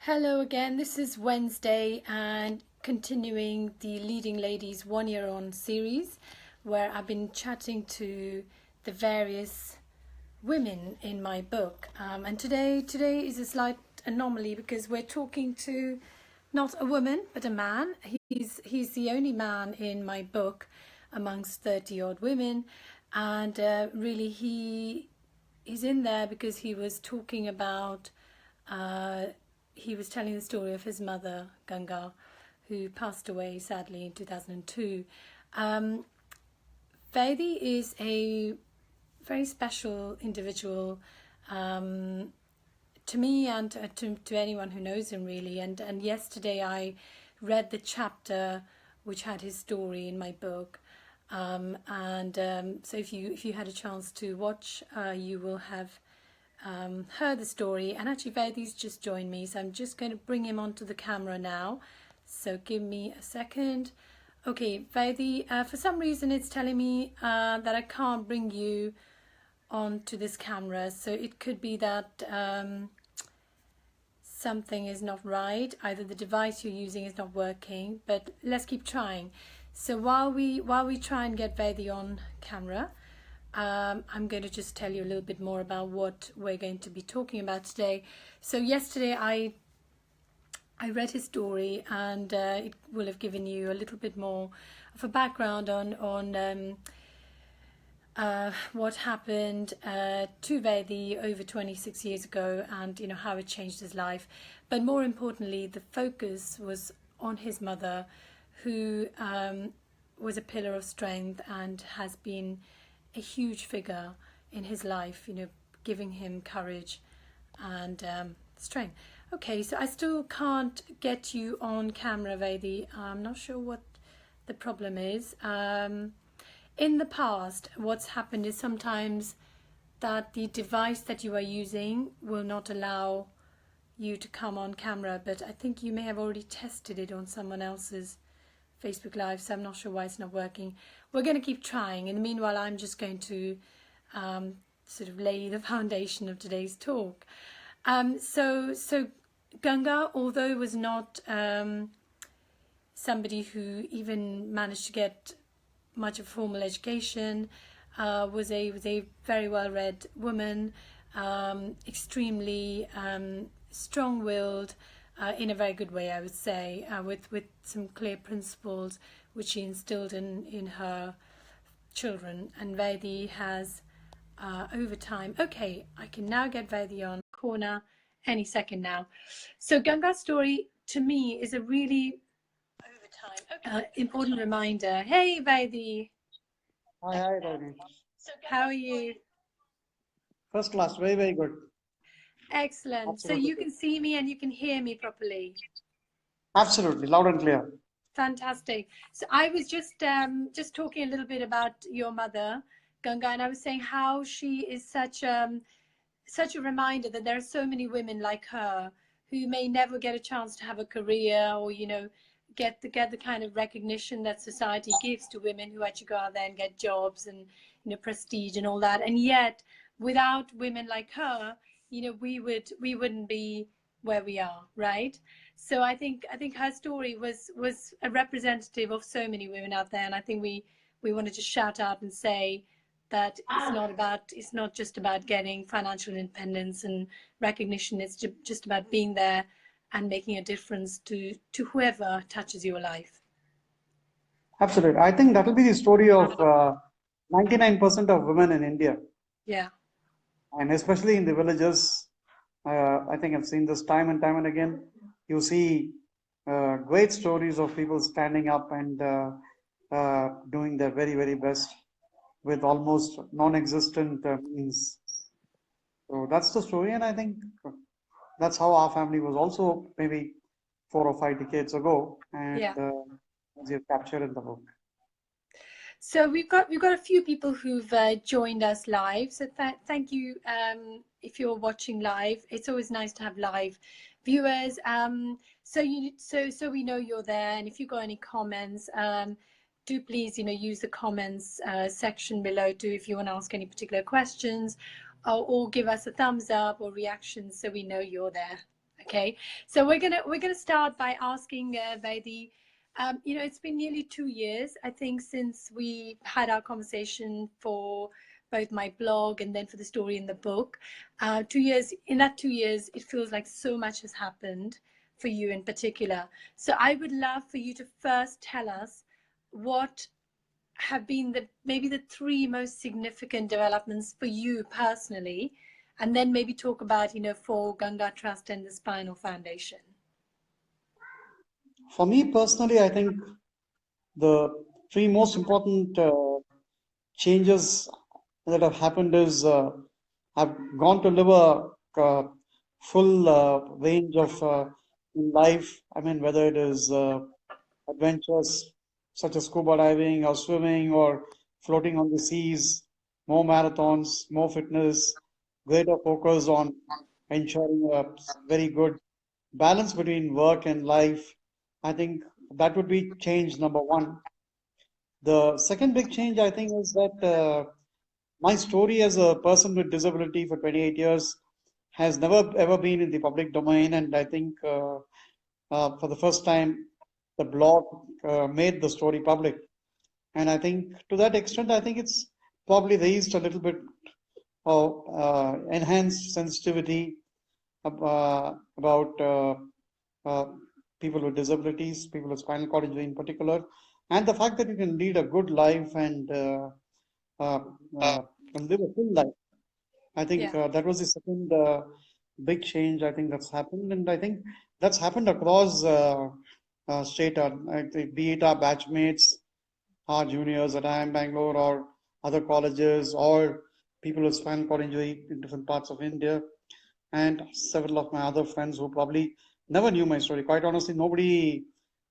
Hello again, this is Wednesday and continuing the Leading Ladies 1 Year On series where I've been chatting to the various women in my book. And today is a slight anomaly because we're talking to not a woman but a man. He's the only man in my book amongst 30 odd women, and really he's in there because he was talking about he was telling the story of his mother, Ganga, who passed away sadly in 2002. Vaidy is a very special individual to me and to anyone who knows him, really. And yesterday I read the chapter which had his story in my book. So if you had a chance to watch, you will have heard the story. And actually Vaidy's just joined me, so I'm just going to bring him onto the camera now, so give me a second. Okay, Vaidy, for some reason it's telling me that I can't bring you onto this camera, so it could be that something is not right, either the device you're using is not working, but let's keep trying. So while we try and get Vaidy on camera, I'm going to just tell you a little bit more about what we're going to be talking about today. So yesterday I read his story, and it will have given you a little bit more of a background on what happened to Vaidy over 26 years ago, and how it changed his life. But more importantly, the focus was on his mother, who was a pillar of strength and has been a huge figure in his life, giving him courage and strength. Okay, so I still can't get you on camera, Vaidy. I'm not sure what the problem is. In the past, what's happened is sometimes that the device that you are using will not allow you to come on camera, but I think you may have already tested it on someone else's Facebook Live, so I'm not sure why it's not working. We're going to keep trying. In the meanwhile, I'm just going to sort of lay the foundation of today's talk. So Ganga, although was not somebody who even managed to get much of formal education, was a very well-read woman, extremely strong-willed, in a very good way, I would say, with some clear principles which she instilled in her children. And Vaidy has, over time... Okay, I can now get Vaidy on corner any second now. So Ganga's story, to me, is a really important reminder. Hey, Vaidy. Hi, Ravi. How are you? First class, very, very good. Excellent. Absolutely. So you can see me and you can hear me properly. Absolutely, loud and clear. Fantastic. So I was just talking a little bit about your mother, Ganga, and I was saying how she is such a reminder that there are so many women like her who may never get a chance to have a career, or get the kind of recognition that society gives to women who actually go out there and get jobs and prestige and all that. And yet, without women like her, we wouldn't be where we are, right? So I think her story was a representative of so many women out there, and I think we wanted to shout out and say that it's not just about getting financial independence and recognition. It's just about being there and making a difference to whoever touches your life. Absolutely. I think that will be the story of 99% of women in India. Yeah. And especially in the villages. I think I've seen this time and time and again. You see great stories of people standing up and doing their very, very best with almost non-existent means. So that's the story, and I think that's how our family was also maybe 4 or 5 decades ago, and as you've captured in the book. So we've got a few people who've joined us live. So thank you if you're watching live. It's always nice to have live viewers. So we know you're there, and if you've got any comments, do please use the comments section below too if you want to ask any particular questions, or give us a thumbs up or reactions so we know you're there. Okay, so we're gonna start by asking Vaidi. It's been nearly 2 years, I think, since we had our conversation for both my blog and then for the story in the book. 2 years. In that 2 years, it feels like so much has happened for you in particular. So I would love for you to first tell us what have been maybe the three most significant developments for you personally, and then maybe talk about, for Ganga Trust and the Spinal Foundation. For me personally, I think the three most important changes that have happened is I've gone to live a full range of in life. I mean, whether it is adventures such as scuba diving or swimming or floating on the seas, more marathons, more fitness, greater focus on ensuring a very good balance between work and life. I think that would be change number one. The second big change, I think, is that my story as a person with disability for 28 years has never ever been in the public domain, and I think for the first time, the blog made the story public. And I think to that extent, I think it's probably raised a little bit of enhanced sensitivity about uh, people with disabilities, people with spinal cord injury in particular, and the fact that you can lead a good life and uh, uh, can live a full life. I think Yeah. that was the second big change I think that's happened, and I think that's happened across state, I think, be it our batchmates, our juniors at IIM Bangalore, or other colleges, or people with spinal cord injury in different parts of India, and several of my other friends who probably never knew my story. Quite honestly, nobody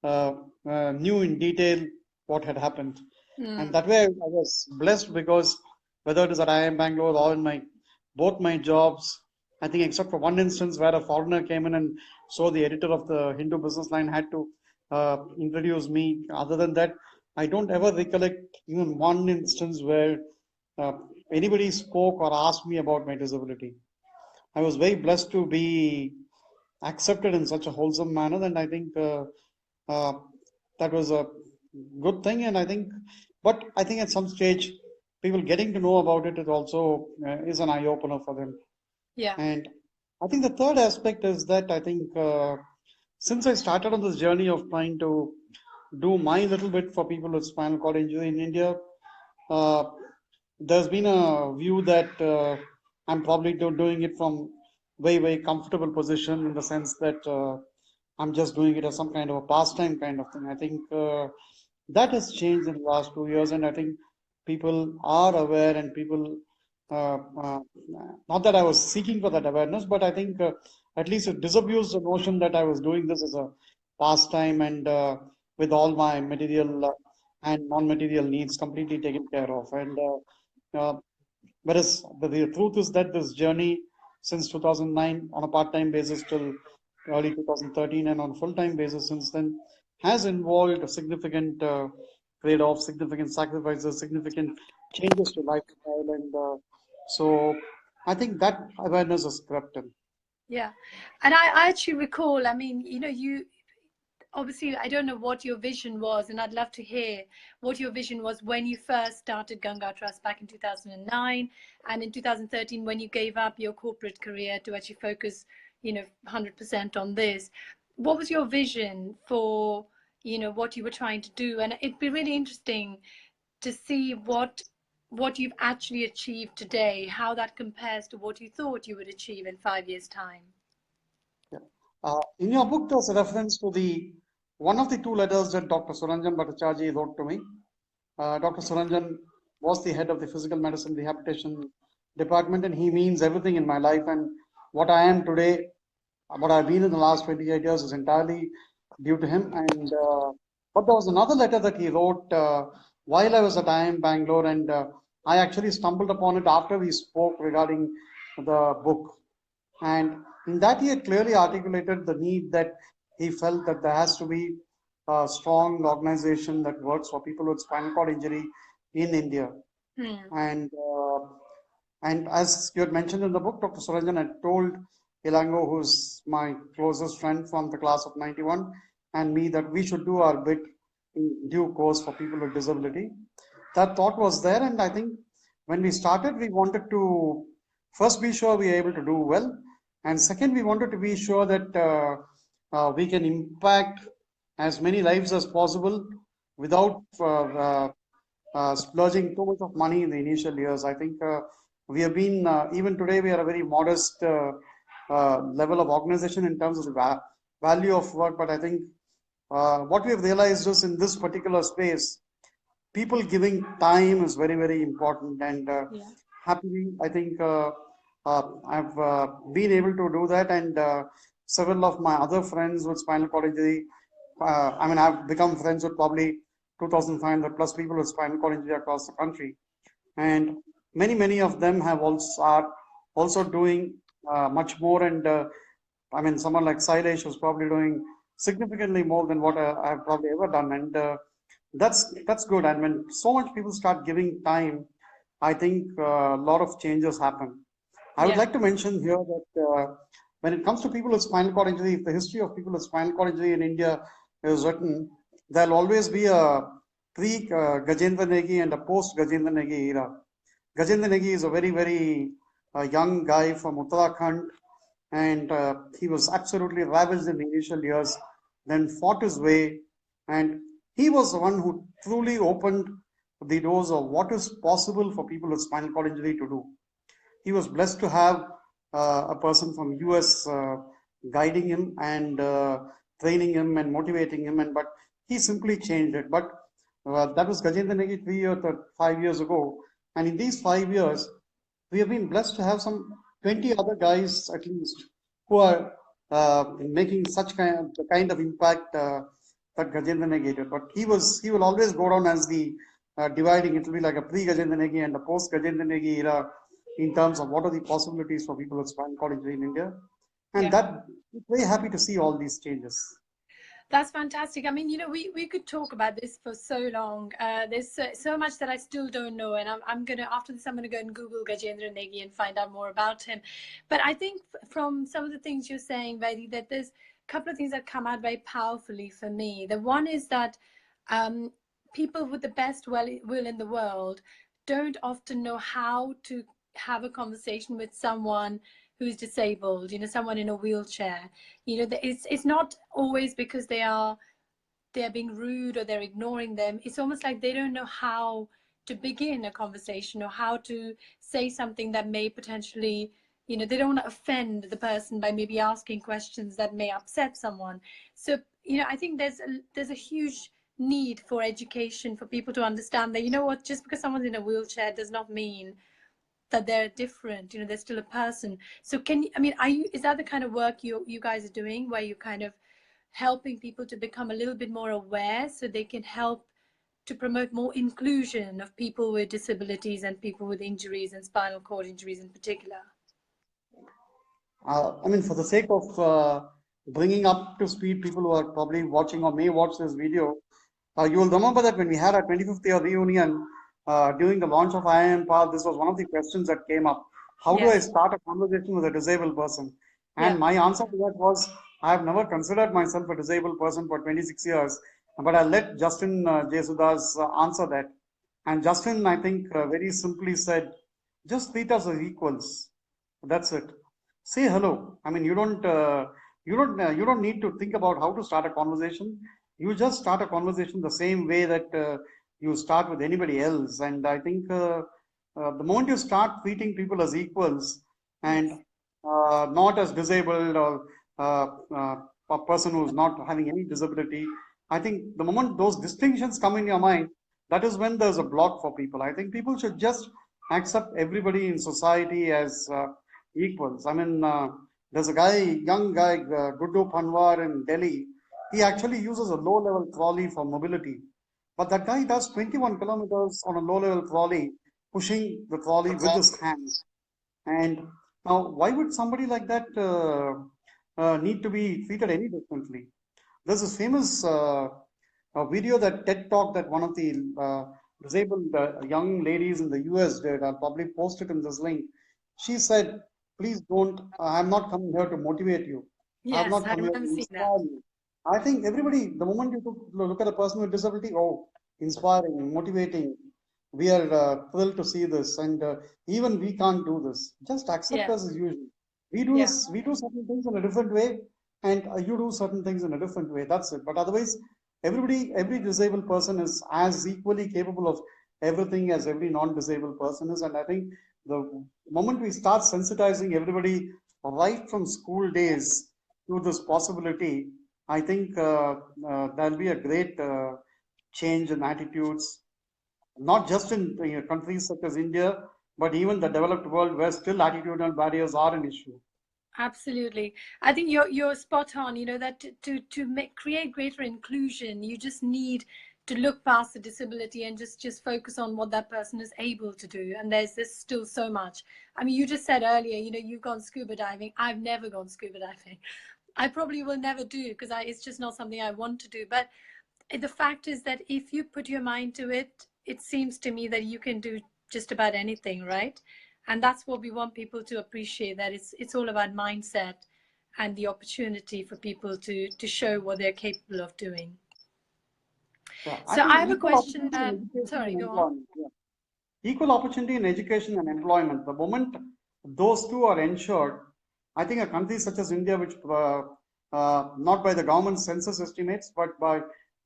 uh, knew in detail what had happened. And that way, I was blessed because whether it is at IIM Bangalore or in my both my jobs, I think except for one instance where a foreigner came in and so the editor of the Hindu Business Line had to introduce me. Other than that, I don't ever recollect even one instance where uh, anybody spoke or asked me about my disability. I was very blessed to be accepted in such a wholesome manner, and I think uh, that was a good thing. And but I think at some stage, people getting to know about it is also is an eye opener for them. Yeah. And I think the third aspect is that I think since I started on this journey of trying to do my little bit for people with spinal cord injury in India, uh, there's been a view that I'm probably doing it from very comfortable position in the sense that I'm just doing it as some kind of a pastime kind of thing. I think that has changed in the last 2 years, and I think people are aware, and people uh, uh, not that I was seeking for that awareness, but I think at least it disabused the notion that I was doing this as a pastime and with all my material and non-material needs completely taken care of. And whereas the truth is that this journey since 2009 on a part-time basis till early 2013 and on a full-time basis since then has involved a significant trade-offs, significant sacrifices, significant changes to lifestyle, and so I think that awareness has crept in. Yeah. And I actually recall, I mean, you obviously, I don't know what your vision was, and I'd love to hear what your vision was when you first started Ganga Trust back in 2009, and in 2013 when you gave up your corporate career to actually focus, 100% on this. What was your vision for, what you were trying to do? And it'd be really interesting to see what you've actually achieved today, how that compares to what you thought you would achieve in 5 years' time. Yeah. In your book, there's a reference to the one of the two letters that Dr. Suranjan Bhattacharjee wrote to me. Dr. Suranjan was the head of the physical medicine rehabilitation department, and he means everything in my life. And what I am today, what I've been in the last 28 years, is entirely due to him. And but there was another letter that he wrote while I was at IIM Bangalore, and I actually stumbled upon it after we spoke regarding the book. And in that, he had clearly articulated the need that he felt that there has to be a strong organization that works for people with spinal cord injury in India. Hmm. And as you had mentioned in the book, Dr. Suranjan had told Ilango, who's my closest friend from the class of 91, and me, that we should do our bit in due course for people with disability. That thought was there, and I think when we started, we wanted to first be sure we are able to do well, and second, we wanted to be sure that we can impact as many lives as possible without splurging too much of money in the initial years. I think we have been, even today, we are a very modest level of organization in terms of the value of work. But I think what we have realized is in this particular space, people giving time is very, very important. And Yeah. happily, I think I've been able to do that. And several of my other friends with spinal cord injury, I mean, I've become friends with probably 2,500 plus people with spinal cord injury across the country. And many of them have also are also doing much more. And I mean, someone like Sailesh was probably doing significantly more than what I've probably ever done. And that's good. And when so much people start giving time, I think a lot of changes happen. I would Yeah. like to mention here that when it comes to people with spinal cord injury, if the history of people with spinal cord injury in India is written, there'll always be a pre Gajendra Negi and a post Gajendra Negi era. Gajendra Negi is a very, very young guy from Uttarakhand, and he was absolutely ravaged in the initial years, then fought his way, and he was the one who truly opened the doors of what is possible for people with spinal cord injury to do. He was blessed to have a person from US guiding him and training him and motivating him, and but he simply changed it. But that was Gajendra Negi 3 years or 5 years ago, and in these 5 years, we have been blessed to have some 20 other guys at least who are making such kind of impact that Gajendra Negi did. But he will always go down as the dividing. It will be like a pre-Gajendra Negi and a post-Gajendra Negi era in terms of what are the possibilities for people with spinal cord injury in India. And Yeah. that very happy to see all these changes. That's fantastic. I mean, we could talk about this for so long. There's so much that I still don't know, and I'm gonna after this I'm gonna go and Google Gajendra Negi and find out more about him. But I think from some of the things you're saying, Vaidi, that there's a couple of things that come out very powerfully for me. The one is that um, people with the best will in the world don't often know how to have a conversation with someone who's disabled, someone in a wheelchair. It's not always because they're being rude or they're ignoring them. It's almost like they don't know how to begin a conversation or how to say something that may potentially, they don't want to offend the person by maybe asking questions that may upset someone. So, I think there's a huge need for education for people to understand that, what, just because someone's in a wheelchair does not mean that they're different. They're still a person. So is that the kind of work you guys are doing, where you're kind of helping people to become a little bit more aware so they can help to promote more inclusion of people with disabilities and people with injuries and spinal cord injuries in particular? I mean, for the sake of bringing up to speed people who are probably watching or may watch this video, you will remember that when we had our 25th year reunion during the launch of IIM Path, this was one of the questions that came up. How do I Yes. start a conversation with a disabled person? Yeah. And my answer to that was, I have never considered myself a disabled person for 26 years, but I'll let Justin Jesudas answer that. And Justin, I think, very simply said, just treat us as equals. That's it. Say hello. I mean, you don't need to think about how to start a conversation. You just start a conversation the same way that you start with anybody else. And I think the moment you start treating people as equals and Yes. not as disabled or a person who's not having any disability, I think the moment those distinctions come in your mind, that is when there's a block for people. I think people should just accept everybody in society as equals. I mean, there's a guy, young guy, Guddu Panwar in Delhi. He actually uses a low-level trolley for mobility. But that guy does 21 kilometers on a low-level trolley, pushing the trolley with his hands. And now, why would somebody like that need to be treated any differently? There's this famous video that TED Talk that one of the disabled young ladies in the US did. I'll probably post it in this link. She said, please don't. I'm not coming here to motivate you. I have Yes, not I come here remember to seeing that. inspire you. I think everybody, the moment you look at a person with disability, oh, inspiring, motivating. We are thrilled to see this, and even we can't do this. Just accept Yeah, us as usual. yeah, We do certain things in a different way, and you do certain things in a different way. That's it. But otherwise, every disabled person is as equally capable of everything as every non-disabled person is. And I think the moment we start sensitizing everybody right from school days to this possibility, I think there'll be a great change in attitudes, not just in countries such as India, but even the developed world where still attitudinal barriers are an issue. absolutely. I think you're spot on. You know that to make create greater inclusion, you just need to look past the disability and just focus on what that person is able to do. And there's still so much. I mean, you just said earlier, you know, you've gone scuba diving. I've never gone scuba diving. I probably will never do because it's just not something I want to do. But the fact is that if you put your mind to it, it seems to me that you can do just about anything, right? And that's what we want people to appreciate, that it's all about mindset and the opportunity for people to show what they're capable of doing. Yeah, I So I think have a equal question. opportunity in education Sorry, and go on. employment. Yeah. Equal opportunity in education and employment. The moment those two are ensured, I think a country such as India, which not by the government census estimates, but by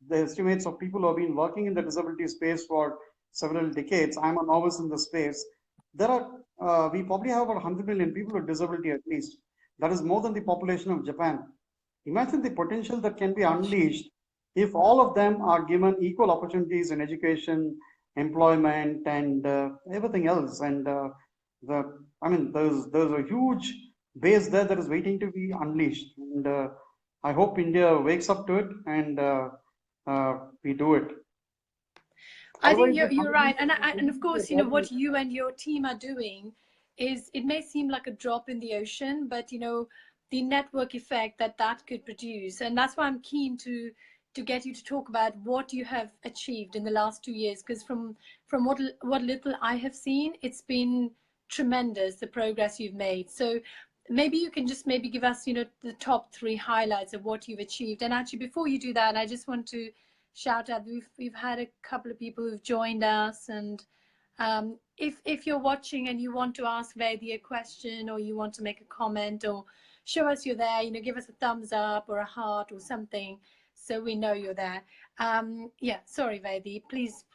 the estimates of people who have been working in the disability space for several decades. I'm a novice in the space. There are we probably have about 100 million people with disability at least. That is more than the population of Japan. Imagine the potential that can be unleashed if all of them are given equal opportunities in education, employment, and everything else. And I mean, there's a huge base there that is waiting to be unleashed. And I hope India wakes up to it and we do it. I think Otherwise, this you're 100 right, million and and of will be a course, you know problem. what you and your team are doing is, it may seem like a drop in the ocean, but you know the network effect that that could produce, and that's why I'm keen to get you to talk about what you have achieved in the last 2 years, because from what little I have seen, it's been tremendous, the progress you've made. So maybe you can just maybe give us, you know, the top three highlights of what you've achieved. And actually, before you do that, I just want to shout out, we've had a couple of people who've joined us, and if you're watching and you want to ask Vaidy a question, or you want to make a comment, or show us you're there, you know, give us a thumbs up or a heart or something, so we know you're there. Yeah, sorry Vaidy, please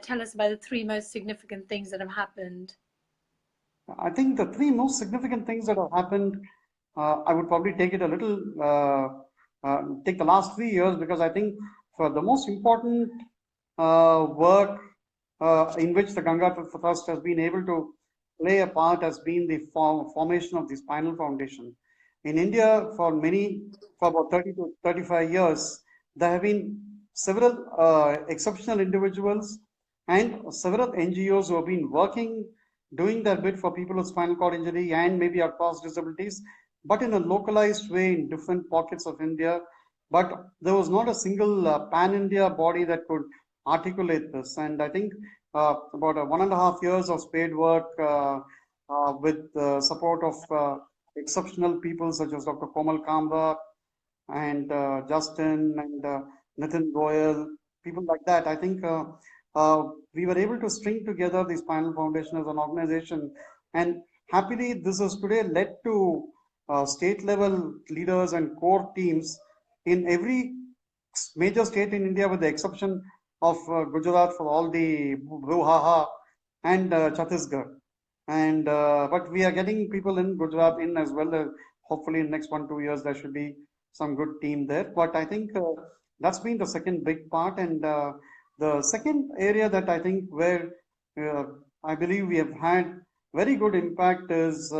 tell us about the three most significant things that have happened. I think the three most significant things that have happened, I would probably take it a little, take the last 3 years, because I think for the most important work in which the Ganga Trust has been able to play a part has been the formation of the Spinal Foundation. In India, for about 30 to 35 years, there have been several exceptional individuals and several NGOs who have been working, doing their bit for people with spinal cord injury and maybe across disabilities, but in a localized way in different pockets of India. But there was not a single pan-India body that could articulate this. And I think about 1.5 years of spade work with the support of exceptional people such as Dr. Komal Kamra and Justin and Nitin Goyal, people like that. I think we were able to string together the Spinal Foundation as an organization, and happily, this has today led to state level leaders and core teams in every major state in India, with the exception of Gujarat for all the brouhaha, and Chhattisgarh. And but we are getting people in Gujarat in as well. Hopefully, in next 1 2 years, there should be some good team there. But I think that's been the second big part, and the second area that I think where uh, I believe we have had very good impact is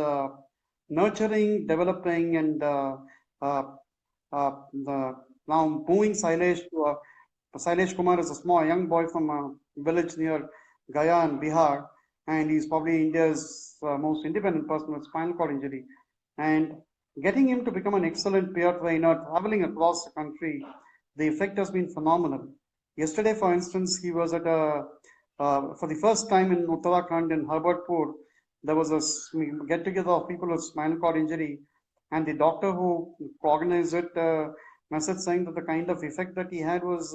nurturing, developing, and uh, the now moving Sailesh to Sailesh Kumar is a small young boy from a village near Gaya in Bihar, and he's probably India's most independent person with spinal cord injury. And getting him to become an excellent peer trainer, traveling across the country, the effect has been phenomenal. Yesterday, for instance, he was at for the first time in Uttarakhand in Herbertpur. there was a get together of people with spinal cord injury, and the doctor who organized it message saying that the kind of effect that he had was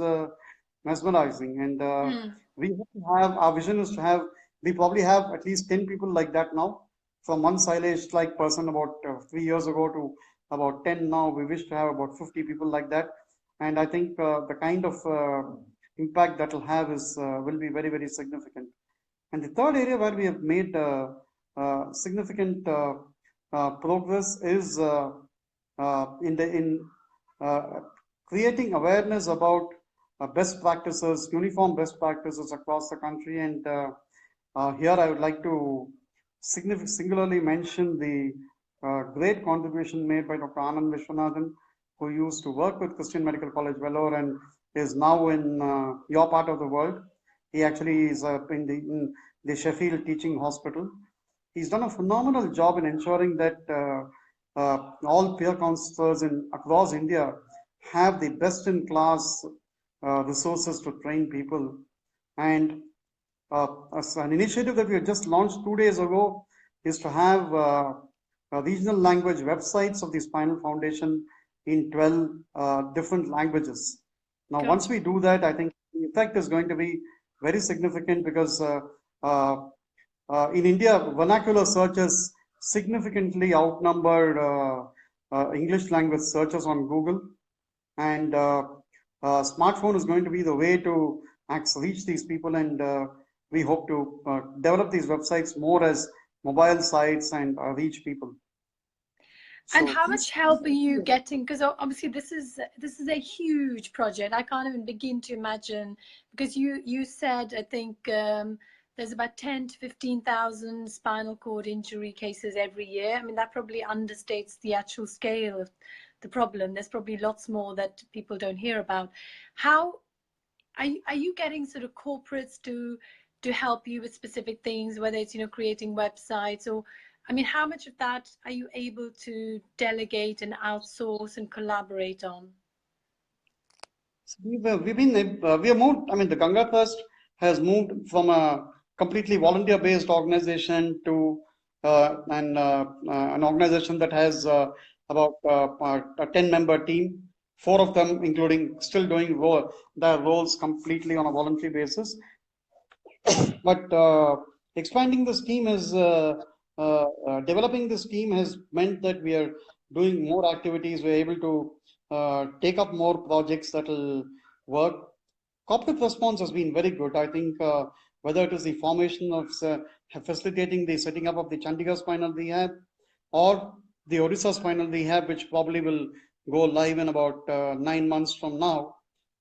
mesmerizing. And Hmm. we hope to have, our vision is to have, we probably have at least 10 people like that now. From one silage like person about 3 years ago to about 10 now, we wish to have about 50 people like that. And I think the kind of impact that will have is will be very, very significant. And the third area where we have made significant progress is in uh, creating awareness about best practices, uniform best practices across the country. And here I would like to singularly mention the great contribution made by Dr. Anand Vishwanathan, who used to work with Christian Medical College Vellore and is now in your part of the world. He actually is in the Sheffield Teaching Hospital. He's done a phenomenal job in ensuring that all peer counselors in across India have the best in class resources to train people. And as an initiative that we have just launched 2 days ago is to have regional language websites of the Spinal Foundation in 12 different languages. Now, once Gotcha. we do that, I think the effect is going to be very significant because uh, in India, vernacular searches significantly outnumber English language searches on Google, and smartphone is going to be the way to reach these people. And we hope to develop these websites more as mobile sites and reach people. And So how these, much help are you getting? Because obviously this is a huge project. I can't even begin to imagine. Because you said I think there's about 10 to 15,000 spinal cord injury cases every year. I mean that probably understates the actual scale of the problem. There's probably lots more that people don't hear about. How are you getting sort of corporates to help you with specific things, whether it's creating websites or I mean, how much of that are you able to delegate and outsource and collaborate on? we've been we have moved. I mean, the Ganga Trust has moved from a completely volunteer-based organization to an organization that has about a 10-member team. Four of them, including still doing their roles completely on a voluntary basis. But expanding this team is developing this team has meant that we are doing more activities. We're able to take up more projects that will work. Corporate response has been very good. I think whether it is the formation of facilitating the setting up of the Chandigarh Spinal Rehab or the Odisha Spinal Rehab, which probably will go live in about 9 months from now,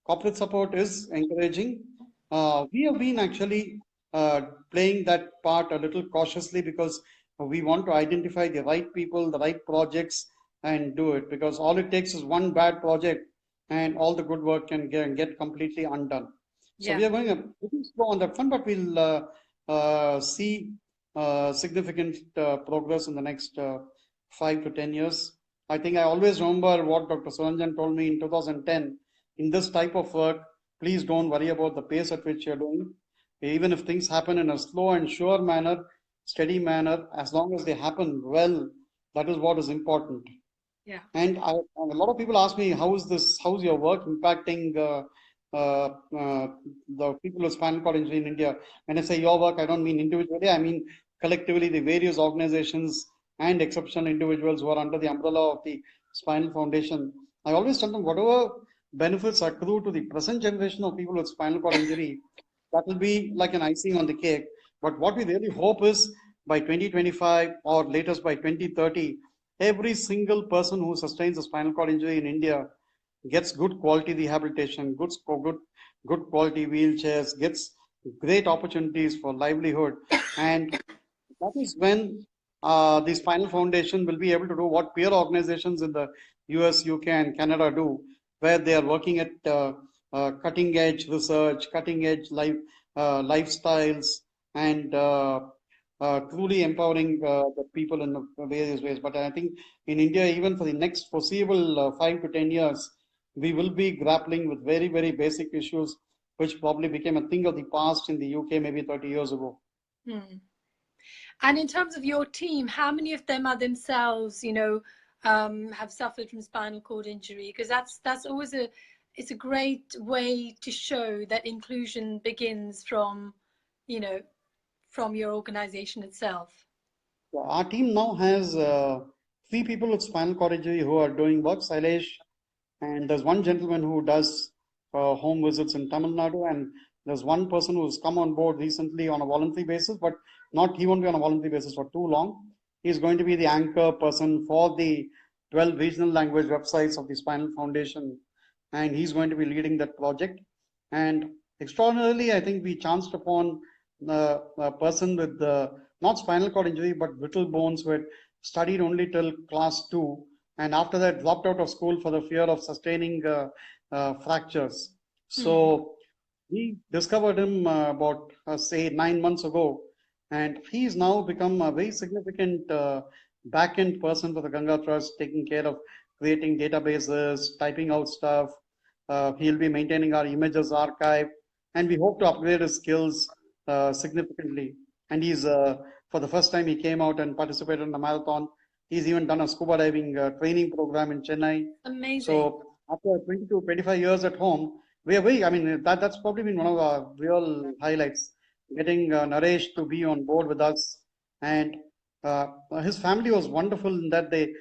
corporate support is encouraging. We have been actually playing that part a little cautiously because we want to identify the right people, the right projects, and do it. Because all it takes is one bad project, and all the good work can get completely undone. So Yeah. we are going a little slow on that front, but we'll see significant progress in the next 5 to 10 years. I think I always remember what Dr. Suranjan told me in 2010. In this type of work, please don't worry about the pace at which you're doing. Even if things happen in a slow and sure manner, steady manner, as long as they happen well, that is what is important. Yeah. And a lot of people ask me, how's your work impacting uh, uh, the people with spinal cord injury in India? When I say your work, I don't mean individually, I mean collectively the various organizations and exceptional individuals who are under the umbrella of the Spinal Foundation. I always tell them whatever benefits accrue to the present generation of people with spinal cord injury, that will be like an icing on the cake. But what we really hope is by 2025 or latest by 2030, every single person who sustains a spinal cord injury in India gets good quality rehabilitation, good quality wheelchairs, gets great opportunities for livelihood, and that is when the Spinal Foundation will be able to do what peer organizations in the US, UK, and Canada do, where they are working at cutting edge research, cutting edge lifestyles, and truly empowering the people in the various ways. But I think in India, even for the next foreseeable 5 to 10 years, we will be grappling with very, very basic issues, which probably became a thing of the past in the UK maybe 30 years ago. Hmm. And in terms of your team, how many of them are themselves, have suffered from spinal cord injury? Because that's always it's a great way to show that inclusion begins from, you know, from your organization itself. Our team now has three people with spinal cord injury who are doing work. Sailesh, and there's one gentleman who does home visits in Tamil Nadu, and there's one person who's come on board recently on a voluntary basis, but not he won't be on a voluntary basis for too long. He's going to be the anchor person for the 12 regional language websites of the Spinal Foundation, and he's going to be leading that project. And extraordinarily, I think we chanced upon a person with not spinal cord injury but brittle bones, who had studied only till class 2, and after that dropped out of school for the fear of sustaining fractures. So we discovered him about say 9 months ago, and he's now become a very significant back-end person for the Ganga Trust, taking care of creating databases, typing out stuff. He'll be maintaining our images archive, and we hope to upgrade his skills significantly. And he's for the first time he came out and participated in the marathon. He's even done a scuba diving training program in Chennai. Amazing. So after 20 to 25 years at home, we are very, I mean, that's probably been one of our real highlights, getting Naresh to be on board with us. And his family was wonderful in that they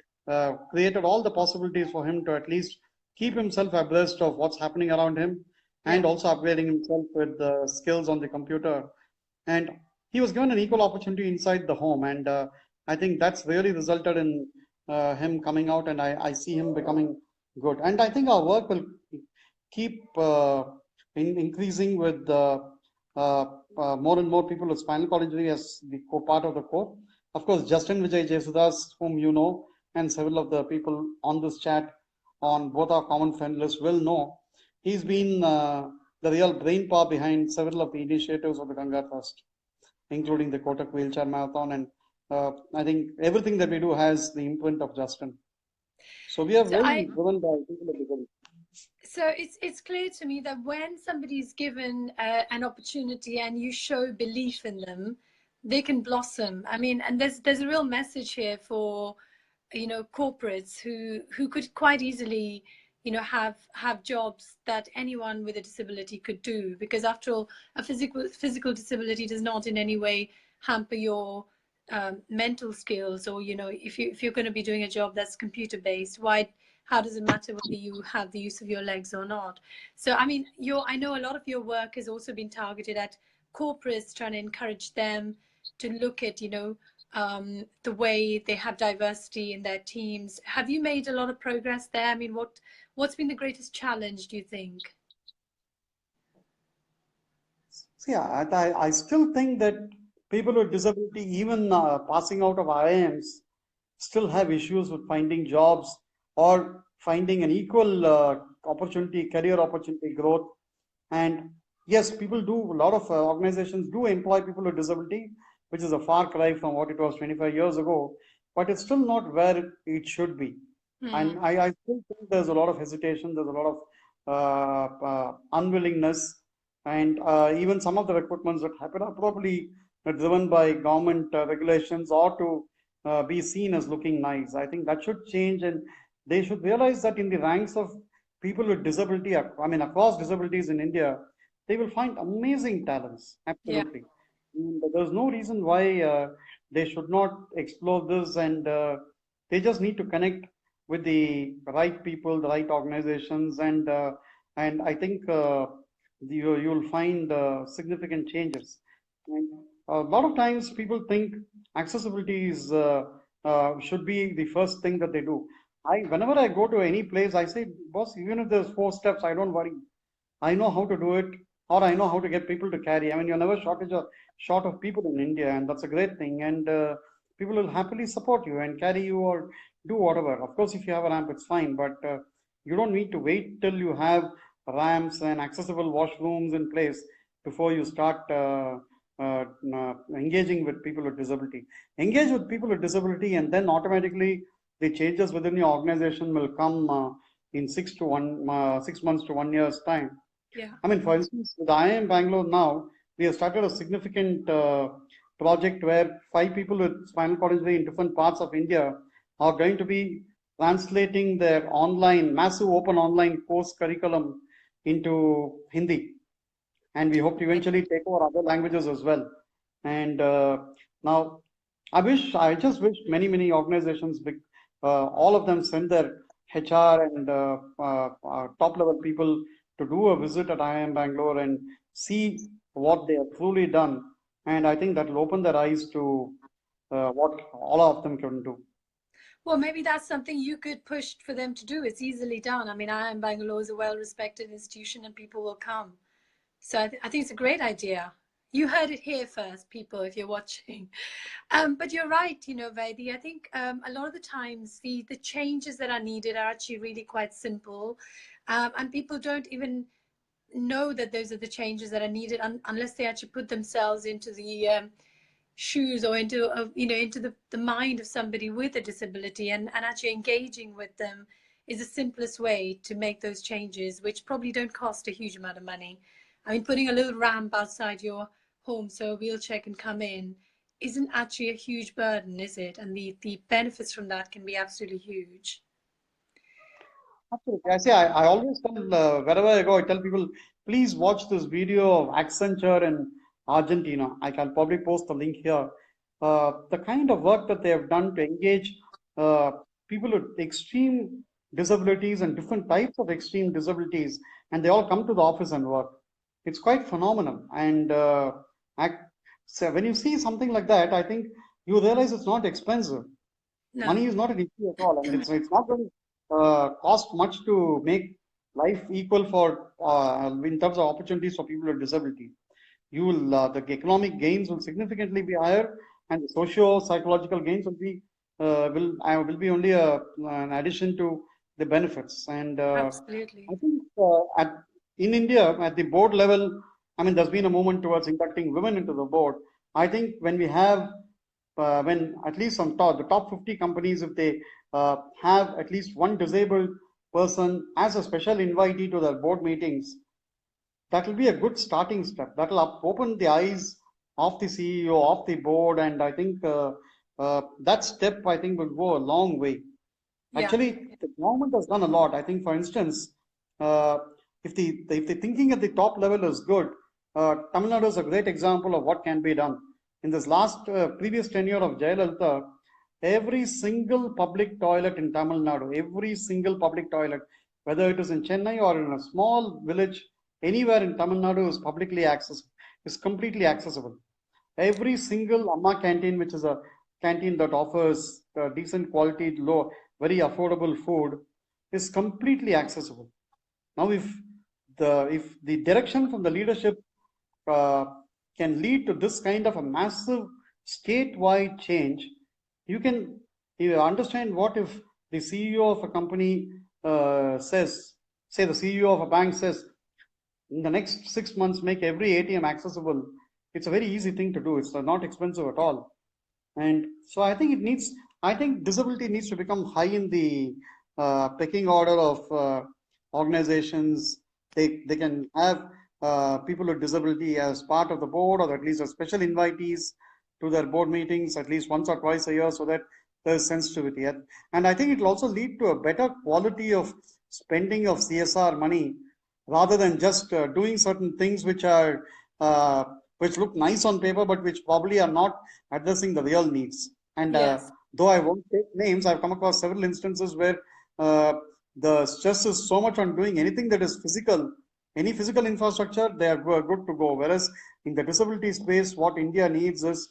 created all the possibilities for him to at least keep himself abreast of what's happening around him, and also upgrading himself with skills on the computer. And he was given an equal opportunity inside the home. And I think that's really resulted in him coming out, and I see him becoming good. And I think our work will keep increasing with more and more people with spinal cord injury as the part of the core. Of course, Justin Vijay Jesudas, whom you know, and several of the people on this chat on both our common friend list will know. He's been the real brain power behind several of the initiatives of the Ganga Trust, including the Kotak Wheelchair Marathon. And I think everything that we do has the imprint of Justin. So we are very driven by people with disability. So it's clear to me that when somebody's given an opportunity and you show belief in them, they can blossom. I mean, and there's a real message here for, corporates who could quite easily, have jobs that anyone with a disability could do, because after all, a physical disability does not in any way hamper your mental skills, or if you're going to be doing a job that's computer based, how does it matter whether you have the use of your legs or not? So I mean, I know a lot of your work has also been targeted at corporates, trying to encourage them to look at the way they have diversity in their teams. Have you made a lot of progress there? I mean, what's been the greatest challenge, do you think? Yeah, I still think that people with disability, even passing out of IIMs, still have issues with finding jobs or finding an equal opportunity, career opportunity, growth. And yes, people do, a lot of organizations do employ people with disability, which is a far cry from what it was 25 years ago, but it's still not where it should be. And I still think there's a lot of hesitation, there's a lot of unwillingness, and even some of the recruitments that happen are probably driven by government regulations, or to be seen as looking nice. I think that should change, and they should realize that in the ranks of people with disability, I mean, across disabilities in India, they will find amazing talents. Absolutely. Yeah. There's no reason why they should not explore this, and they just need to connect with the right people, the right organizations, and I think you'll find significant changes. And a lot of times people think accessibility is should be the first thing that they do. Whenever I go to any place, I say, boss, even if there's 4 steps, I don't worry. I know how to do it, or I know how to get people to carry. I mean, you're never short of people in India, and that's a great thing. And people will happily support you and carry you or do whatever. Of course, if you have a ramp, it's fine, but you don't need to wait till you have ramps and accessible washrooms in place before you start engaging with people with disability. Engage with people with disability, and then automatically the changes within your organization will come in 6 months to 1 year's time. Yeah. I mean, for instance, with IIM Bangalore now, we have started a significant project where 5 people with spinal cord injury in different parts of India are going to be translating their online, massive open online course curriculum into Hindi. And we hope to eventually take over other languages as well. And now, I just wish many organizations, all of them send their HR and top level people to do a visit at IIM Bangalore and see what they have truly done. And I think that will open their eyes to what all of them can do. Well, maybe that's something you could push for them to do. It's easily done. I mean, IIM Bangalore is a well-respected institution and people will come. So I think it's a great idea. You heard it here first, people, if you're watching. But you're right, Vaidy. I think a lot of the times the changes that are needed are actually really quite simple. And people don't even know that those are the changes that are needed unless they actually put themselves into the shoes or into into the mind of somebody with a disability and actually engaging with them is the simplest way to make those changes, which probably don't cost a huge amount of money. I mean, putting a little ramp outside your home so a wheelchair can come in isn't actually a huge burden, is it? And the benefits from that can be absolutely huge. Absolutely. I always tell, wherever I go, I tell people, please watch this video of Accenture in Argentina. I can probably post the link here. The kind of work that they have done to engage people with extreme disabilities and different types of extreme disabilities, and they all come to the office and work. It's quite phenomenal. And so when you see something like that, I think you realize it's not expensive. No. Money is not an issue at all, and it's not going to cost much to make life equal for in terms of opportunities for people with disability. You will the economic gains will significantly be higher, and the socio-psychological gains will be only an addition to the benefits. And Absolutely. I think in India at the board level, I mean, there's been a movement towards inducting women into the board. I think when we have when at least the top 50 companies, if they have at least one disabled person as a special invitee to their board meetings, that will be a good starting step. That will open the eyes of the CEO, of the board, and I think that step, I think, will go a long way. Yeah. Actually, the government has done a lot. I think, for instance, if the thinking at the top level is good, Tamil Nadu is a great example of what can be done. In this previous tenure of Jayalalitha, every single public toilet in Tamil Nadu, every single public toilet, whether it is in Chennai or in a small village, anywhere in Tamil Nadu is completely accessible. Every single Amma canteen, which is a canteen that offers decent quality, low, very affordable food, is completely accessible. Now, if the direction from the leadership can lead to this kind of a massive statewide change, you understand what if the CEO of a company says, say the CEO of a bank says, in the next 6 months, make every ATM accessible. It's a very easy thing to do. It's not expensive at all. And so I think disability needs to become high in the pecking order of organizations. They can have people with disability as part of the board, or at least as special invitees to their board meetings at least once or twice a year, so that there's sensitivity. And I think it will also lead to a better quality of spending of CSR money, rather than just doing certain things which look nice on paper, but which probably are not addressing the real needs. And Yes. Though I won't take names, I've come across several instances where the stress is so much on doing anything that is physical, any physical infrastructure, they are good to go. Whereas in the disability space, what India needs is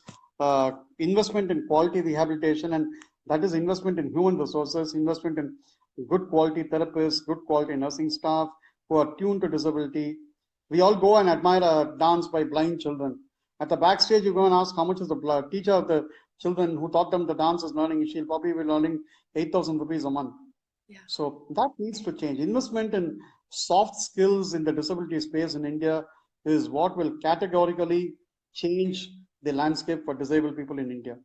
investment in quality rehabilitation, and that is investment in human resources, investment in good quality therapists, good quality nursing staff who are tuned to disability. We all go and admire a dance by blind children. At the backstage, you go and ask how much is the teacher of the children who taught them the dance is learning. She'll probably be learning 8,000 rupees a month. Yeah. So that needs to change. Investment in soft skills in the disability space in India is what will categorically change the landscape for disabled people in India.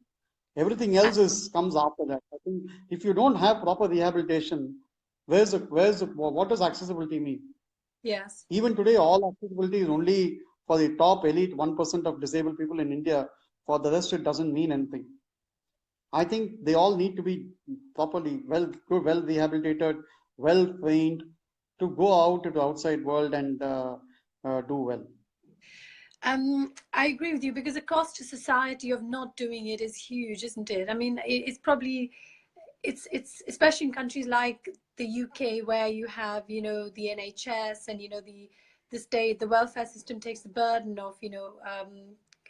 Everything else comes after that. I think if you don't have proper rehabilitation, what does accessibility mean? Yes. Even today, all accessibility is only for the top elite 1% of disabled people in India For the rest, it doesn't mean anything. I think they all need to be properly well rehabilitated, well trained to go out to the outside world and do well. I agree with you because the cost to society of not doing it is huge, isn't it? I mean, it's probably it's especially in countries like the UK where you have the NHS and the state, the welfare system takes the burden of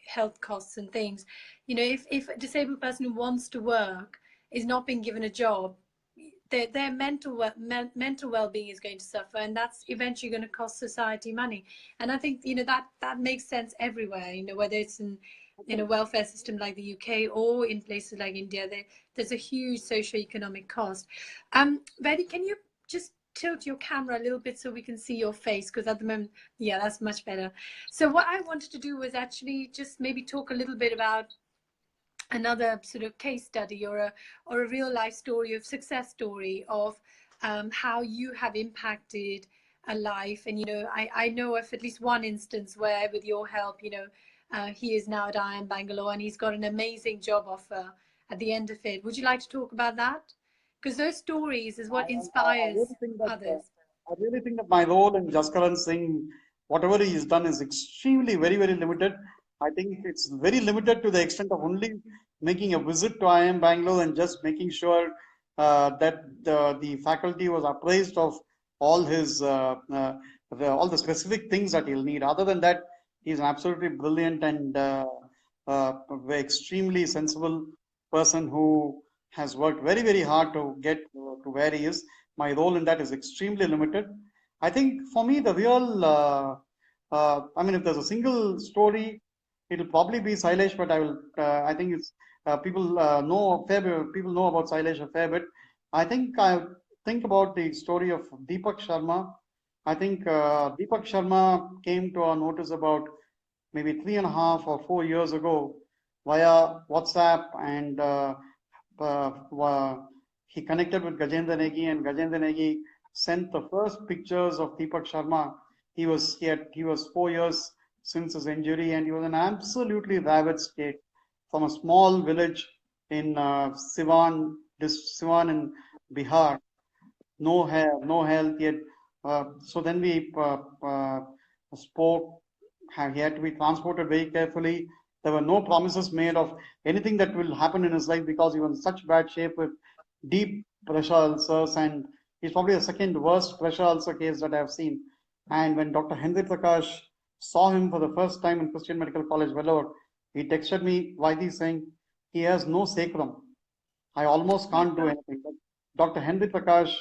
health costs and things. If a disabled person who wants to work is not being given a job, their mental well-being is going to suffer, and that's eventually going to cost society money. And I think that makes sense everywhere, whether it's in a welfare system like the UK or in places like India. There's a huge socio-economic cost. Vaidy, can you just tilt your camera a little bit so we can see your face, because at the moment, yeah, that's much better. So what I wanted to do was actually just maybe talk a little bit about another sort of case study or a real life story of success story of how you have impacted a life. And I know of at least one instance where with your help he is now at IIM Bangalore and he's got an amazing job offer at the end of it. Would you like to talk about that? Because those stories is what inspires others. I really think that my role in Jaskaran Singh, whatever he has done, is extremely very, very limited. I think it's very limited to the extent of only making a visit to IIM Bangalore and just making sure that the faculty was appraised of all his all the specific things that he'll need. Other than that, he's an absolutely brilliant and extremely sensible person who has worked very, very hard to get to where he is. My role in that is extremely limited. I think for me, the real, I mean, if there's a single story, it'll probably be Sailesh, but I think it's know a fair bit, people know about Sailesh a fair bit. I think about the story of Deepak Sharma. I think Deepak Sharma came to our notice about maybe 3.5 or 4 years ago via WhatsApp, and he connected with Gajendra Negi, and Gajendra Negi sent the first pictures of Deepak Sharma. He was 4 years since his injury, and he was in an absolutely ravaged state from a small village in Siwan in Bihar. No hair, no health yet. So then we spoke. He had to be transported very carefully. There were no promises made of anything that will happen in his life because he was in such bad shape with deep pressure ulcers, and he's probably the second worst pressure ulcer case that I have seen. And when Dr. Henry Prakash saw him for the first time in Christian Medical College, Vellore, he texted me, Vaidy, saying he has no sacrum. I almost can't do anything. But Dr. Henry Prakash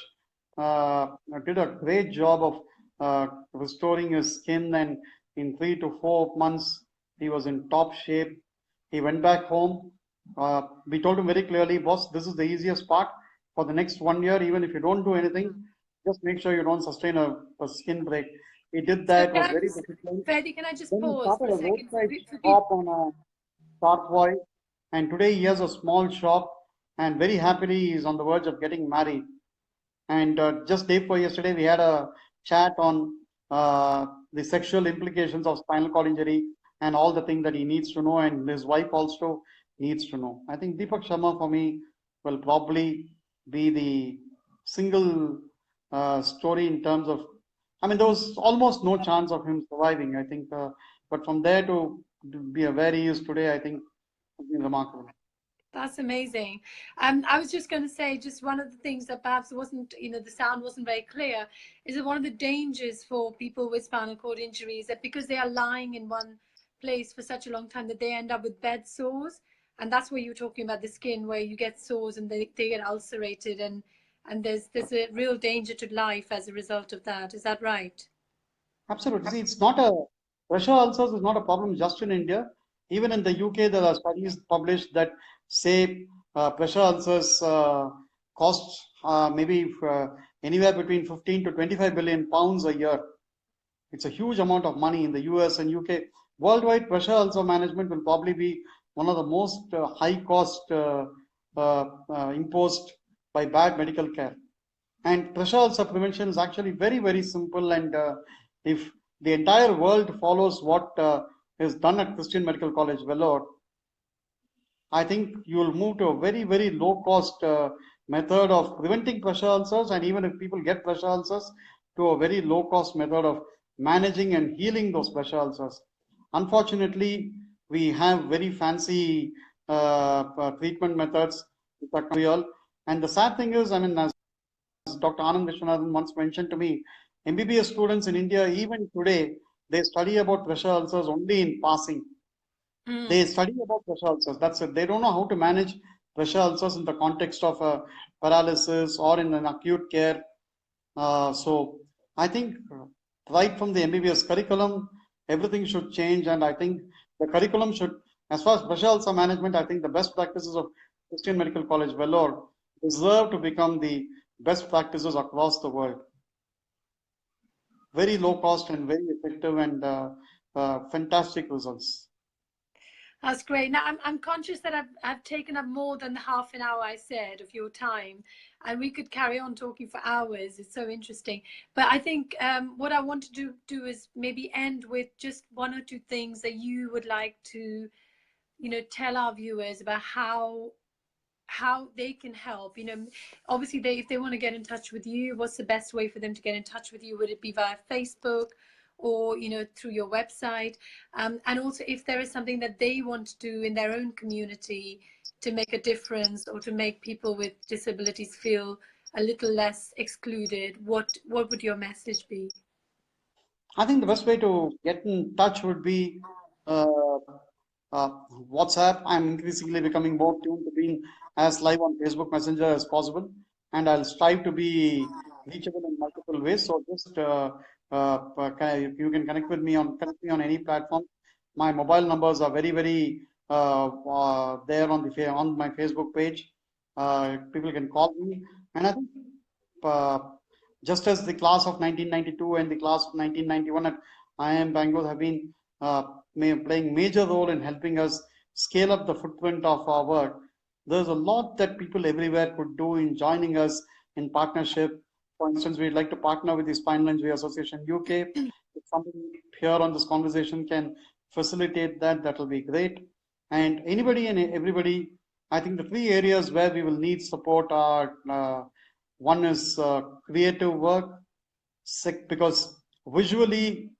did a great job of restoring his skin, and in 3 to 4 months, he was in top shape. He went back home. We told him very clearly, boss, this is the easiest part. For the next 1 year, even if you don't do anything, just make sure you don't sustain a skin break. He did that, was very disciplined. Vaidy, can I just Then he pause started for a a second? roadside shop on a South Boy, and today he has a small shop, and very happily he is on the verge of getting married. And just day before yesterday, we had a chat on the sexual implications of spinal cord injury and all the things that he needs to know, and his wife also needs to know. I think Deepak Sharma for me will probably be the single story in terms of, I mean, there was almost no chance of him surviving, I think. But from there to be where he is today, I think has been remarkable. That's amazing. I was just going to say, just one of the things that perhaps wasn't, the sound wasn't very clear, is that one of the dangers for people with spinal cord injuries that because they are lying in one place for such a long time that they end up with bed sores. And that's where you're talking about the skin, where you get sores and they get ulcerated, and there's a real danger to life as a result of that. Is that right? Absolutely. See, it's not a pressure ulcers is not a problem just in India. Even in the UK, there are studies published that say pressure ulcers cost maybe anywhere between 15 to 25 billion pounds a year. It's a huge amount of money in the US and UK. Worldwide, pressure ulcer management will probably be one of the most high cost imposed by bad medical care. And pressure ulcer prevention is actually very, very simple. And if the entire world follows what is done at Christian Medical College, Vellore, I think you will move to a very, very low cost method of preventing pressure ulcers, and even if people get pressure ulcers, to a very low cost method of managing and healing those pressure ulcers. Unfortunately, we have very fancy treatment methods which are real. And the sad thing is, I mean, as Dr. Anand Vishwanathan once mentioned to me, MBBS students in India, even today, they study about pressure ulcers only in passing. They study about pressure ulcers. That's it. They don't know how to manage pressure ulcers in the context of a paralysis or in an acute care. So I think right from the MBBS curriculum, everything should change, and I think the curriculum should, as far as pressure ulcer management, I think the best practices of Christian Medical College Vellore deserve to become the best practices across the world. Very low cost and very effective and fantastic results. That's great. Now, I'm conscious that I've taken up more than the half an hour I said of your time, and we could carry on talking for hours. It's so interesting. But I think what I want to do is maybe end with just one or two things that you would like to, tell our viewers about how they can help. Obviously, if they want to get in touch with you, what's the best way for them to get in touch with you? Would it be via Facebook, or through your website? And also, if there is something that they want to do in their own community to make a difference, or to make people with disabilities feel a little less excluded, what would your message be? I think the best way to get in touch would be uh, uh, WhatsApp. I'm increasingly becoming more tuned to being as live on Facebook Messenger as possible, and I'll strive to be reachable in multiple ways. So just you can connect me on any platform. My mobile numbers are very, very there on on my Facebook page. People can call me, and I think uh, just as the class of 1992 and the class of 1991 at IIM Bangalore have been playing major role in helping us scale up the footprint of our work, there's a lot that people everywhere could do in joining us in partnership. For instance, we'd like to partner with the Spinal Injury Association UK. If somebody here on this conversation can facilitate that, that will be great. And anybody and everybody, I think the three areas where we will need support are one is creative work, because visually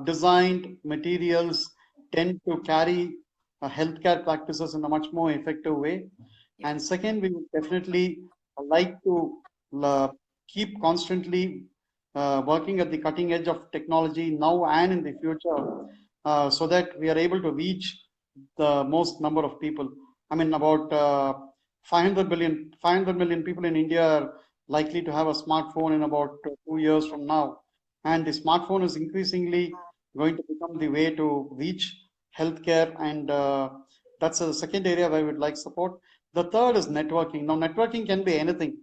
designed materials tend to carry healthcare practices in a much more effective way. Yeah. And second, we would definitely like to uh, keep constantly working at the cutting edge of technology now and in the future, so that we are able to reach the most number of people. I mean, about 500 million people in India are likely to have a smartphone in about 2 years from now. And the smartphone is increasingly going to become the way to reach healthcare, and that's the second area where we would like support. The third is networking. Now, networking can be anything.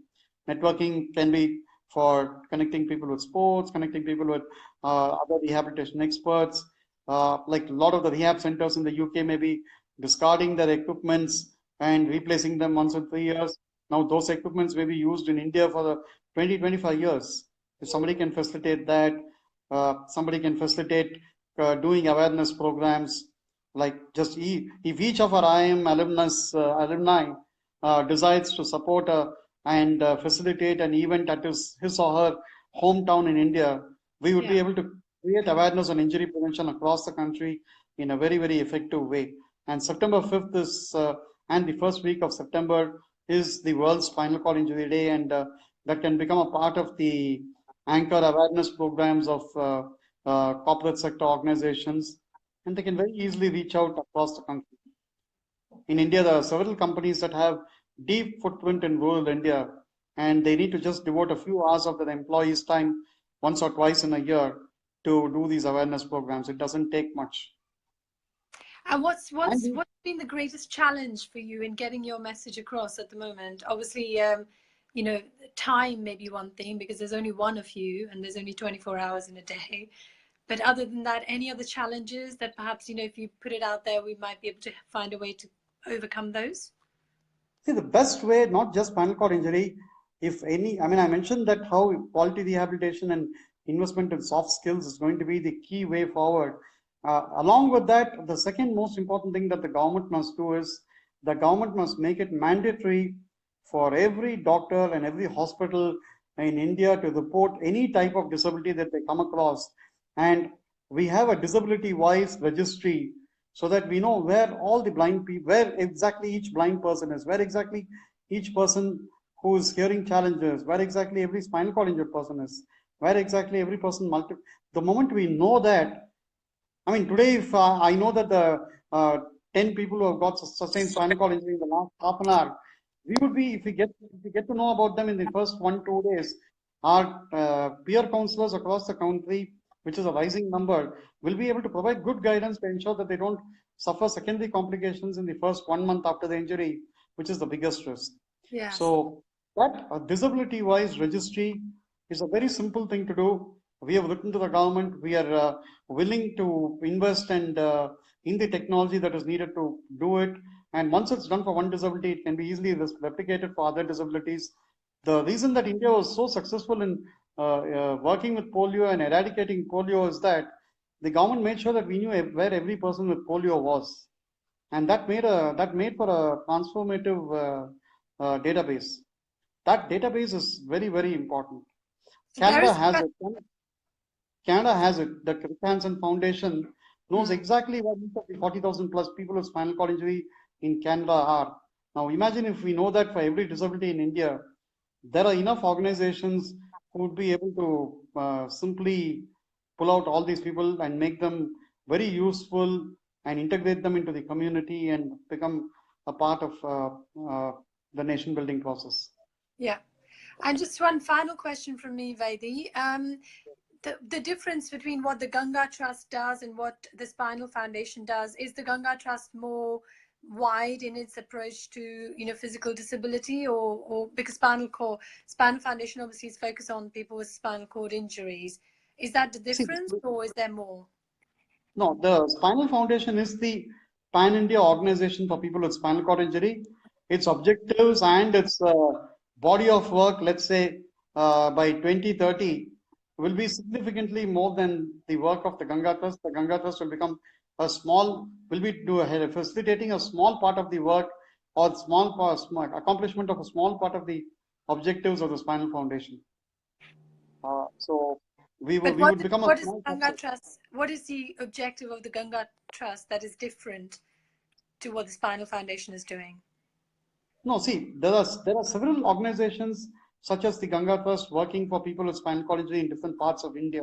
Networking can be for connecting people with sports, connecting people with other rehabilitation experts. Like a lot of the rehab centers in the UK may be discarding their equipments and replacing them once in 3 years. Now, those equipments may be used in India for the 20-25 years. If somebody can facilitate that, somebody can facilitate doing awareness programs, like just if each of our IIM alumni decides to support and facilitate an event at his or her hometown in India, we would be Yeah. able to create awareness on injury prevention across the country in a very, very effective way. And September 5th is, and the first week of September is the World Spinal Cord Injury Day, and that can become a part of the anchor awareness programs of corporate sector organizations, and they can very easily reach out across the country. In India, there are several companies that have deep footprint in rural India, and they need to just devote a few hours of their employees' time once or twice in a year to do these awareness programs. It doesn't take much. And what's And been the greatest challenge for you in getting your message across at the moment? Obviously, time may be one thing because there's only one of you and there's only 24 hours in a day. But other than that, any other challenges that perhaps, if you put it out there, we might be able to find a way to overcome those? see, the best way, not just spinal cord injury, if any, I mean, I mentioned that how quality rehabilitation and investment in soft skills is going to be the key way forward. Along with that, the second most important thing that the government must do is the government must make it mandatory for every doctor and every hospital in India to report any type of disability that they come across. And we have a disability-wise registry so that we know where all the blind people, where exactly each blind person is, where exactly each person who is hearing challenges, where exactly every spinal cord injured person is, where exactly every person the moment we know that, I mean, today, if I know that the 10 people who have got sustained spinal cord injury in the last half an hour, we would be, if we get to know about them in the first 1, 2 days, our peer counselors across the country, which is a rising number, will be able to provide good guidance to ensure that they don't suffer secondary complications in the first 1 month after the injury, which is the biggest risk. Yes. So that disability-wise registry is a very simple thing to do. We have written to the government. We are willing to invest and in the technology that is needed to do it. And once it's done for one disability, it can be easily replicated for other disabilities. The reason that India was so successful in working with polio and eradicating polio is that the government made sure that we knew where every person with polio was, and that made for a transformative database. That database is very, very important. So there Canada is has it. Canada has it. The Chris Hansen Foundation knows Mm. exactly where each of the 40,000 plus people with spinal cord injury in Canada are. Now, imagine if we know that for every disability in India, there are enough organizations who would be able to simply pull out all these people and make them very useful and integrate them into the community and become a part of the nation building process. Yeah. And just one final question from me, Vaidy. The difference between what the Ganga Trust does and what the Spinal Foundation does, is the Ganga Trust more wide in its approach to, you know, physical disability, or because Spinal Foundation obviously is focused on people with spinal cord injuries. Is that the See, difference, or is there more? no, the Spinal Foundation is the pan India organization for people with spinal cord injury. Its objectives and its body of work, let's say by 2030, will be significantly more than the work of the Ganga Trust. The Ganga Trust will become will be facilitating a small part of the work or small accomplishment of a small part of the objectives of the Spinal Foundation. So But we would become a what is small Ganga subset. Trust? What is the objective of the Ganga Trust that is different to what the Spinal Foundation is doing? No, see, there are several organizations such as the Ganga Trust working for people with spinal cord injury in different parts of India.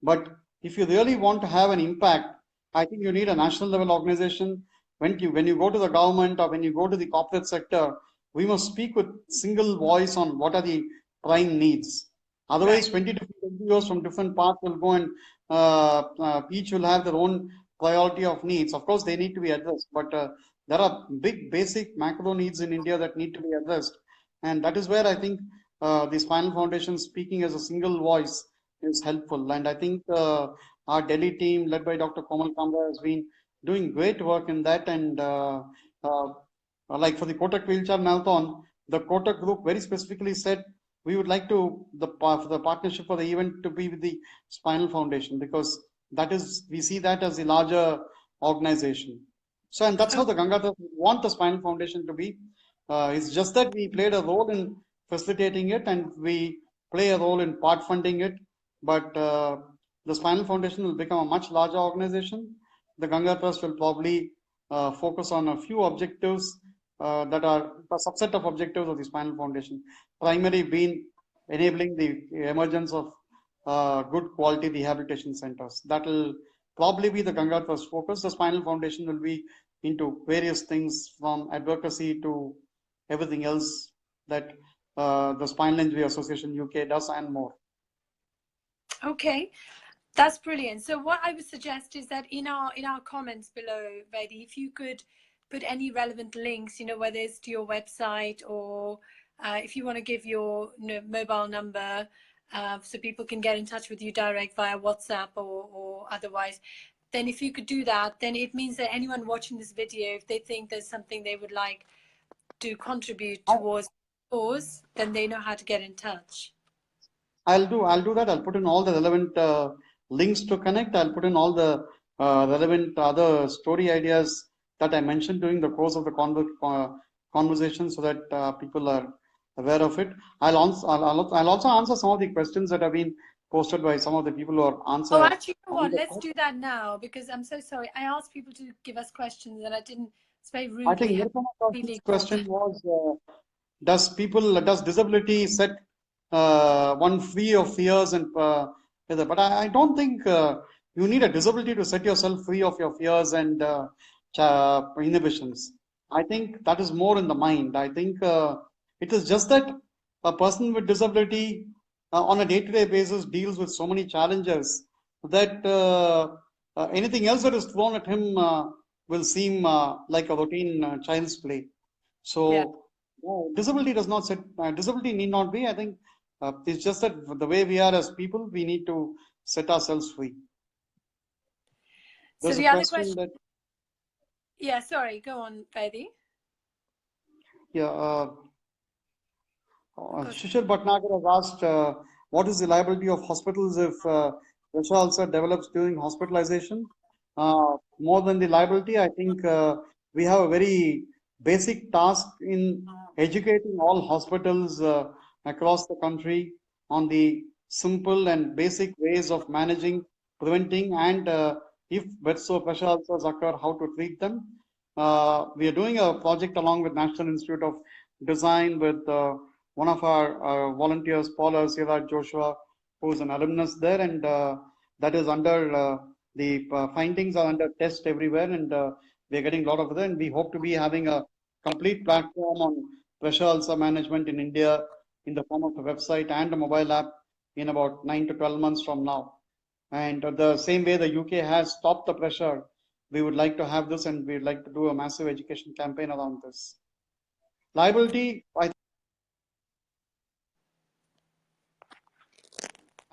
But if you really want to have an impact, I think you need a national level organization. When you go to the government or when you go to the corporate sector, we must speak with single voice on what are the prime needs. Right. Otherwise, 20 different NGOs from different parts will go and each will have their own priority of needs. Of course, they need to be addressed, but there are big, basic macro needs in India that need to be addressed, and that is where I think the Spinal Foundation speaking as a single voice is helpful. And I think our Delhi team, led by Dr. Komal Kamra, has been doing great work in that. And like for the Kotak Wheelchair Marathon, the Kotak group very specifically said we would like to the partnership for the event to be with the Spinal Foundation, because that is, we see that as the larger organization. So, and that's how the Ganga want the Spinal Foundation to be. It's just that we played a role in facilitating it, and we play a role in part funding it. But the Spinal Foundation will become a much larger organization. The Ganga Trust will probably focus on a few objectives that are a subset of objectives of the Spinal Foundation. Primary being enabling the emergence of good quality rehabilitation centers. That will probably be the Ganga Trust focus. The Spinal Foundation will be into various things from advocacy to everything else that the Spinal Injury Association UK does and more. Okay, that's brilliant. So what I would suggest is that in our comments below, Vaidy, if you could put any relevant links, you know, whether it's to your website or if you want to give your mobile number so people can get in touch with you direct via WhatsApp or otherwise, then if you could do that, then it means that anyone watching this video, if they think there's something they would like to contribute towards the cause, then they know how to get in touch. I'll do that. I'll put in all the relevant links to connect. I'll put in all the relevant other story ideas that I mentioned during the course of the conversation, so that people are aware of it. I'll also answer some of the questions that have been posted by some of the people who are Oh, answered actually, you know on what? the Let's call. do that now because I'm so sorry. I asked people to give us questions and I didn't. It's very I think rudely have Nirupama completely Kaushik's ignored question them. was, does disability set one free of fears and but I don't think you need a disability to set yourself free of your fears and inhibitions. I think that is more in the mind. I think it is just that a person with disability on a day-to-day basis deals with so many challenges that anything else that is thrown at him will seem like a routine child's play. Yeah. So disability does not set, disability need not be. I think it's just that the way we are as people, we need to set ourselves free. So There's a the other question question. that, Yeah. Sorry. Go on, Vaidy. yeah, Go. Shishir Bhatnagar has asked, what is the liability of hospitals if pressure ulcer develops during hospitalization? More than the liability, I think we have a very basic task in educating all hospitals across the country on the simple and basic ways of managing, preventing, and if pressure ulcers occur, how to treat them. We are doing a project along with National Institute of Design with one of our volunteers, Paula Sila Joshua, who is an alumnus there, and that is under the findings are under test everywhere, and we are getting a lot of it. And we hope to be having a complete platform on pressure ulcer management in India in the form of a website and a mobile app in about 9 to 12 months from now. And the same way the UK has stopped the pressure, we would like to have this, and we'd like to do a massive education campaign around this. Liability, I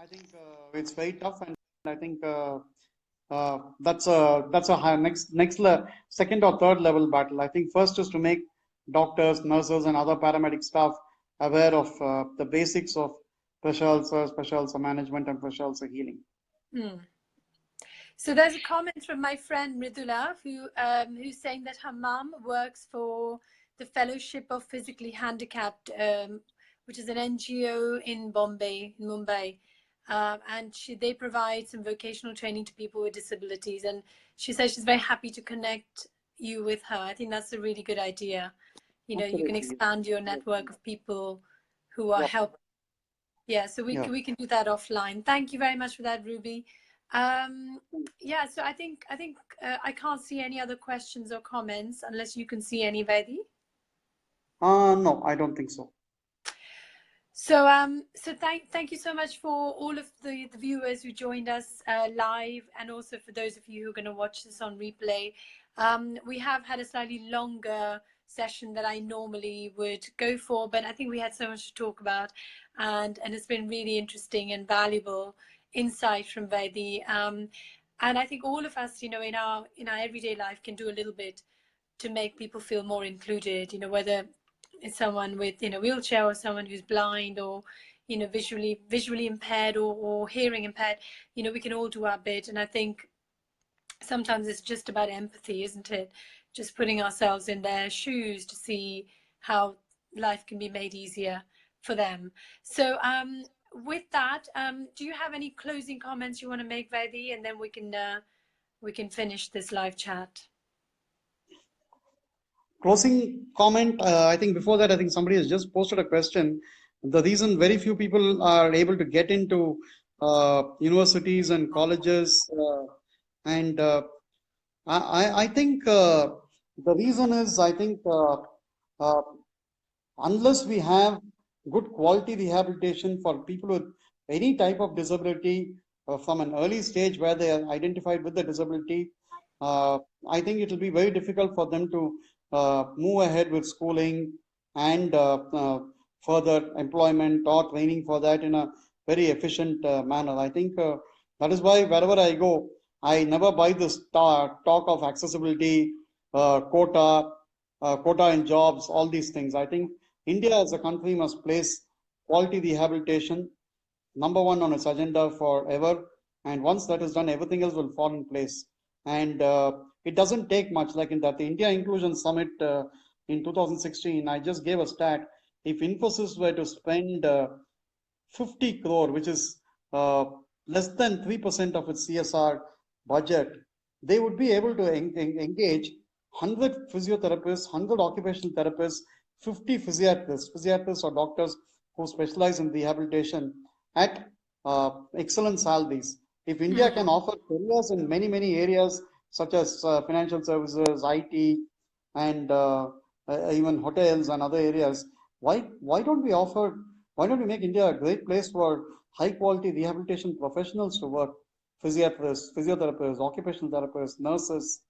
think it's very tough, and I think that's a high, second or third level battle. I think first is to make doctors, nurses, and other paramedic staff aware of the basics of pressure ulcer management, and pressure ulcer healing. Hmm. So there's a comment from my friend Mridula who's saying that her mom works for the Fellowship of Physically Handicapped, which is an NGO in Mumbai. And they provide some vocational training to people with disabilities. And she says she's very happy to connect you with her. I think that's a really good idea. You know, you can Absolutely. expand your network of people who are Yeah. helping. Yeah, so we can do that offline. Thank you very much for that, Ruby. Yeah, so I think I can't see any other questions or comments unless you can see any, Vaidy. No, I don't think so. So thank you so much for all of the viewers who joined us live, and also for those of you who are going to watch this on replay. We have had a slightly longer session that I normally would go for, but I think we had so much to talk about, and it's been really interesting and valuable insight from Vaidy. And I think all of us, you know, in our everyday life can do a little bit to make people feel more included, you know, whether it's someone with in a wheelchair or someone who's blind or, you know, visually impaired or hearing impaired. You know, we can all do our bit. And I think sometimes it's just about empathy, isn't it? Just putting ourselves in their shoes to see how life can be made easier for them. So with that, do you have any closing comments you want to make, Vaidy, and then we can finish this live chat? Closing comment, I think before that, I think somebody has just posted a question. The reason very few people are able to get into universities and colleges, and I think the reason is, I think uh, unless we have good quality rehabilitation for people with any type of disability from an early stage where they are identified with the disability, I think it will be very difficult for them to move ahead with schooling and further employment or training for that in a very efficient manner. I think that is why wherever I go, I never buy this talk of accessibility, quota in jobs, all these things. I think India as a country must place quality rehabilitation number one on its agenda forever. And once that is done, everything else will fall in place. And it doesn't take much. Like in that the India Inclusion Summit in 2016, I just gave a stat. If Infosys were to spend 50 crore, which is uh, less than 3% of its CSR budget, they would be able to engage 100 physiotherapists, 100 occupational therapists, 50 physiatrists or doctors who specialize in rehabilitation at excellent salaries. If India can offer careers in many, many areas such as financial services, IT, and even hotels and other areas, why don't we offer? Why don't we make India a great place for high quality rehabilitation professionals to work? Physiatrists, physiotherapists, occupational therapists, nurses,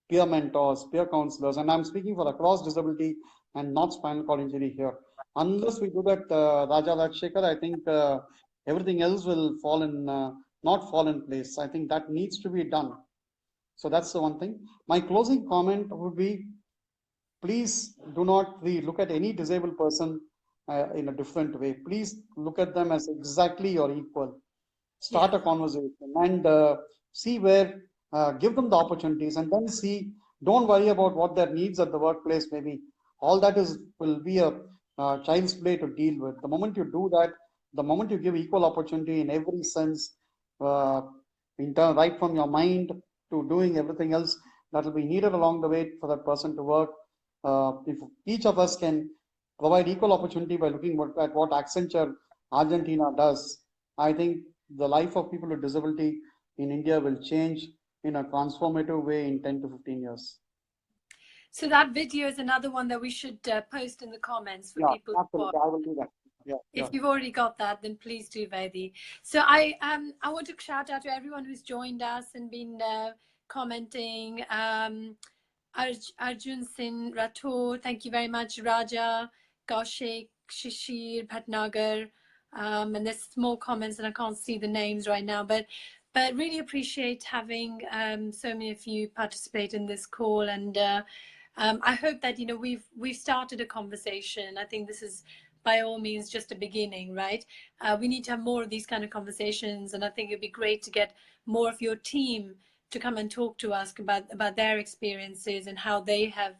peer mentors, peer counselors, and I'm speaking for across disability and not spinal cord injury here. Unless we do that, Raja Rajshekar, I think everything else will fall in, not fall in place. I think that needs to be done. So that's the one thing. My closing comment would be, please do not look at any disabled person in a different way. Please look at them as exactly your equal. Start Yeah. a conversation and see where, give them the opportunities, and then see. Don't worry about what their needs at the workplace may be. All that will be a child's play to deal with. The moment you do that, the moment you give equal opportunity in every sense, uh, right from your mind to doing everything else that will be needed along the way for that person to work. If each of us can provide equal opportunity by looking at what Accenture Argentina does, I think the life of people with disability in India will change in a transformative way in 10 to 15 years. So that video is another one that we should post in the comments for Yeah, people to watch. absolutely. I will do that. Yeah, If yeah. you've already got that, then please do, Vaidy. So I want to shout out to everyone who's joined us and been commenting. Arjun Singh Rathore, thank you very much. Raja, Kaushik, Shishir, Bhatnagar, and there's small comments and I can't see the names right now, but really appreciate having so many of you participate in this call, and I hope that we've started a conversation. I think this is by all means just a beginning, right? We need to have more of these kind of conversations, and I think it'd be great to get more of your team to come and talk to us about their experiences and how they have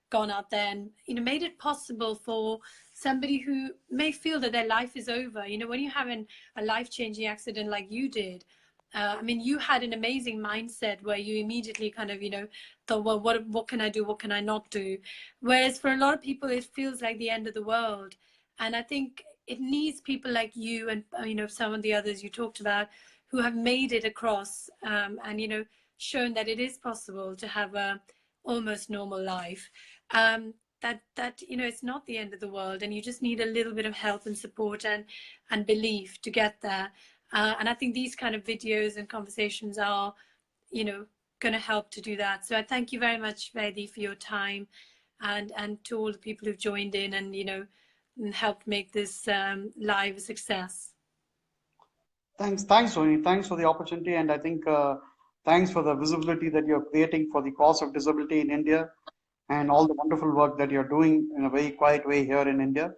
gone out there and made it possible for somebody who may feel that their life is over. When you have a life-changing accident like you did, I mean, you had an amazing mindset where you immediately kind of, thought, well, what can I do? What can I not do? Whereas for a lot of people, it feels like the end of the world. And I think it needs people like you and, some of the others you talked about who have made it across, and, shown that it is possible to have a almost normal life. That it's not the end of the world, and you just need a little bit of help and support and belief to get there. And I think these kind of videos and conversations are, going to help to do that. So I thank you very much, Vaidy, for your time, and to all the people who've joined in and and helped make this live a success. Thanks, Tony. Thanks for the opportunity, and I think thanks for the visibility that you're creating for the cause of disability in India, and all the wonderful work that you're doing in a very quiet way here in India.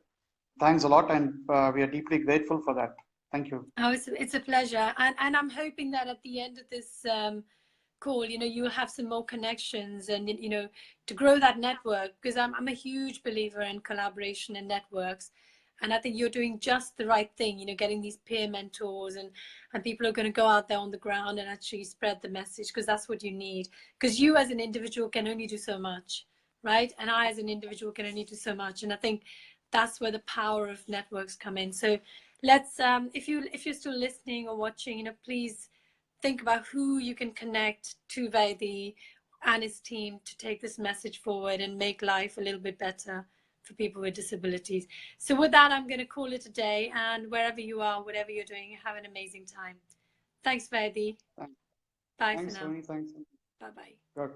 Thanks a lot, and we are deeply grateful for that. Thank you. Oh, it's a pleasure, and I'm hoping that at the end of this call, you'll have some more connections, and to grow that network, because I'm a huge believer in collaboration and networks, and I think you're doing just the right thing. Getting these peer mentors, and people are going to go out there on the ground and actually spread the message, because that's what you need. Because you as an individual can only do so much, right? And I as an individual can only do so much, and I think that's where the power of networks come in. So let's if you're still listening or watching, please think about who you can connect to Vaidy and his team to take this message forward and make life a little bit better for people with disabilities. So with that, I'm going to call it a day, and wherever you are, whatever you're doing, have an amazing time. Thanks, Vaidy. Thanks, Bye for thanks, now. Tony. Thanks. Bye bye. Good. Bye.